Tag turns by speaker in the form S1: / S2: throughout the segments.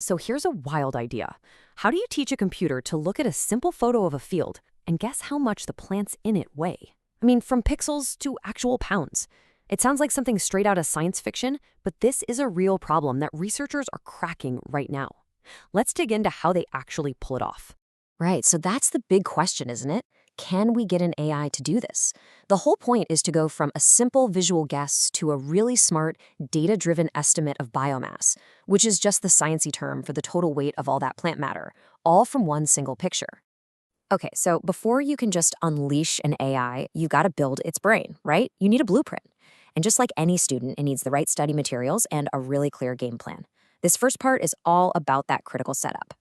S1: So here's a wild idea. How do you teach a computer to look at a simple photo of a field and guess how much the plants in it weigh? I mean, from pixels to actual pounds. It sounds like something straight out of science fiction, but this is a real problem that researchers are cracking right now. Let's dig into how they actually pull it off.
S2: Right, so that's the big question, isn't it? Can we get an AI to do this? The whole point is to go from a simple visual guess to a really smart, data-driven estimate of biomass, which is just the sciencey term for the total weight of all that plant matter, all from one single picture. Okay, so before you can just unleash an AI, you gotta build its brain, right? You need a blueprint. And just like any student, it needs the right study materials and a really clear game plan. This first part is all about that critical setup.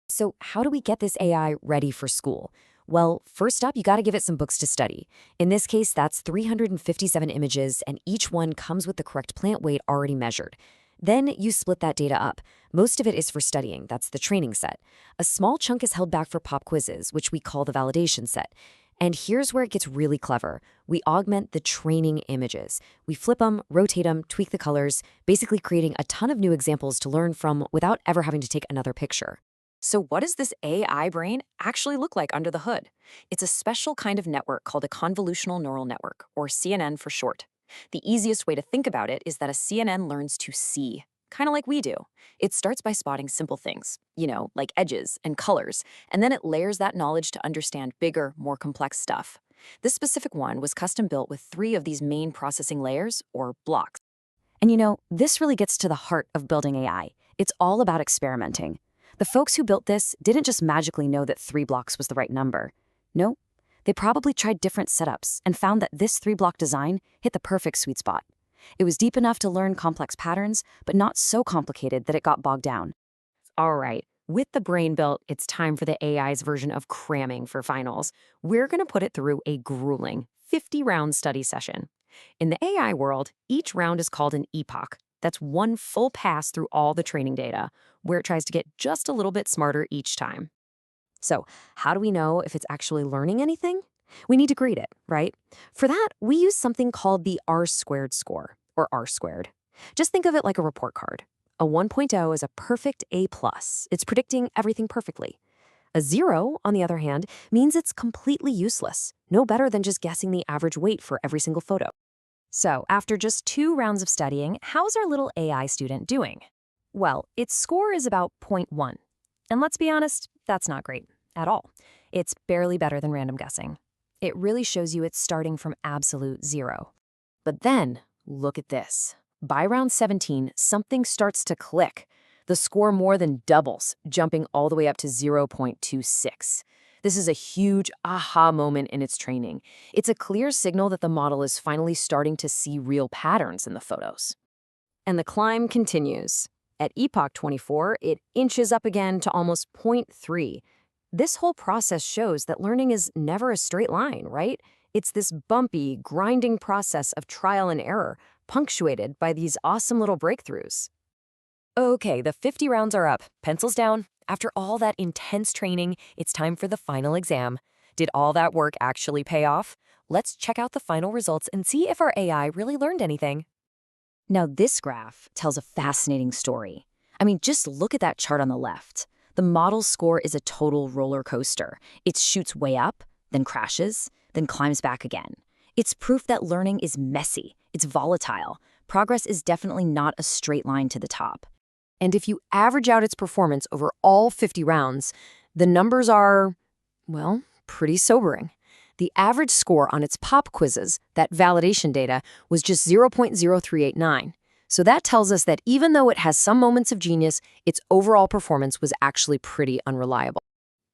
S2: So how do we get this AI ready for school? Well, first up, you gotta give it some books to study. In this case, that's 357 images, and each one comes with the correct plant weight already measured. Then you split that data up. Most of it is for studying, that's the training set. A small chunk is held back for pop quizzes, which we call the validation set. And here's where it gets really clever. We augment the training images. We flip them, rotate them, tweak the colors, basically creating a ton of new examples to learn from without ever having to take another picture. So what does this AI brain actually look like under the hood? It's a special kind of network called a convolutional neural network, or CNN for short. The easiest way to think about it is that a CNN learns to see, kind of like we do. It starts by spotting simple things, like edges and colors, and then it layers that knowledge to understand bigger, more complex stuff. This specific one was custom built with 3 of these main processing layers, or blocks. And this really gets to the heart of building AI. It's all about experimenting. The folks who built this didn't just magically know that 3 blocks was the right number. No, they probably tried different setups and found that this 3-block design hit the perfect sweet spot. It was deep enough to learn complex patterns, but not so complicated that it got bogged down. All right, with the brain built, it's time for the AI's version of cramming for finals. We're going to put it through a grueling 50-round study session. In the AI world, each round is called an epoch. That's one full pass through all the training data, where it tries to get just a little bit smarter each time. So, how do we know if it's actually learning anything? We need to grade it, right? For that, we use something called the R-squared score, or R-squared. Just think of it like a report card. A 1.0 is a perfect A+. It's predicting everything perfectly. A 0, on the other hand, means it's completely useless, no better than just guessing the average weight for every single photo. So, after just 2 rounds of studying, how's our little AI student doing? Well, its score is about 0.1. And let's be honest, that's not great at all. It's barely better than random guessing. It really shows you it's starting from absolute 0. But then, look at this. By round 17, something starts to click. The score more than doubles, jumping all the way up to 0.26. This is a huge aha moment in its training. It's a clear signal that the model is finally starting to see real patterns in the photos. And the climb continues. At epoch 24, it inches up again to almost 0.3. This whole process shows that learning is never a straight line, right? It's this bumpy, grinding process of trial and error, punctuated by these awesome little breakthroughs. Okay, the 50 rounds are up. Pencils down. After all that intense training, it's time for the final exam. Did all that work actually pay off? Let's check out the final results and see if our AI really learned anything. Now, this graph tells a fascinating story. I mean, just look at that chart on the left. The model's score is a total roller coaster. It shoots way up, then crashes, then climbs back again. It's proof that learning is messy. It's volatile. Progress is definitely not a straight line to the top. And if you average out its performance over all 50 rounds, the numbers are, well, pretty sobering. The average score on its pop quizzes, that validation data, was just 0.0389. So that tells us that even though it has some moments of genius, its overall performance was actually pretty unreliable.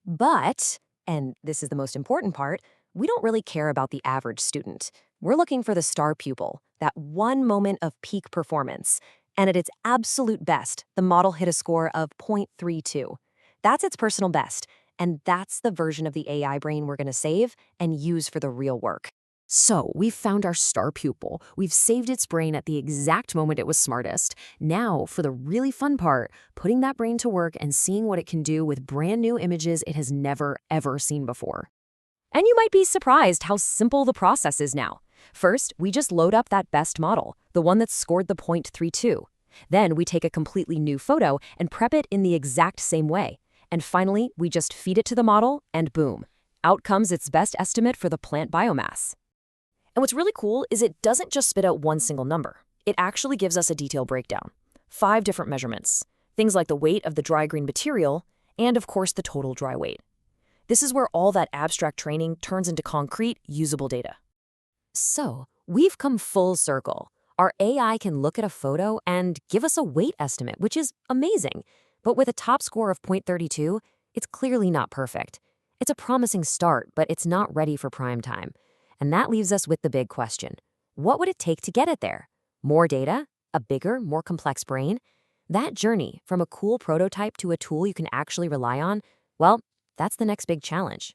S2: But, and this is the most important part, we don't really care about the average student. We're looking for the star pupil, that one moment of peak performance. And at its absolute best, the model hit a score of 0.32. That's its personal best, and that's the version of the AI brain we're going to save and use for the real work. So, we've found our star pupil. We've saved its brain at the exact moment it was smartest. Now, for the really fun part, putting that brain to work and seeing what it can do with brand new images it has never, ever seen before. And you might be surprised how simple the process is now. First, we just load up that best model, the one that scored the 0.32.
S1: Then we take a completely new photo and prep it in the exact same way. And finally, we just feed it to the model, and boom, out comes its best estimate for the plant biomass. And what's really cool is it doesn't just spit out one single number. It actually gives us a detailed breakdown. 5 different measurements. Things like the weight of the dry green material, and of course the total dry weight. This is where all that abstract training turns into concrete, usable data.
S2: So, we've come full circle. Our AI can look at a photo and give us a weight estimate, which is amazing. But with a top score of 0.32, it's clearly not perfect. It's a promising start, but it's not ready for prime time. And that leaves us with the big question. What would it take to get it there? More data? A bigger, more complex brain? That journey from a cool prototype to a tool you can actually rely on, well, that's the next big challenge.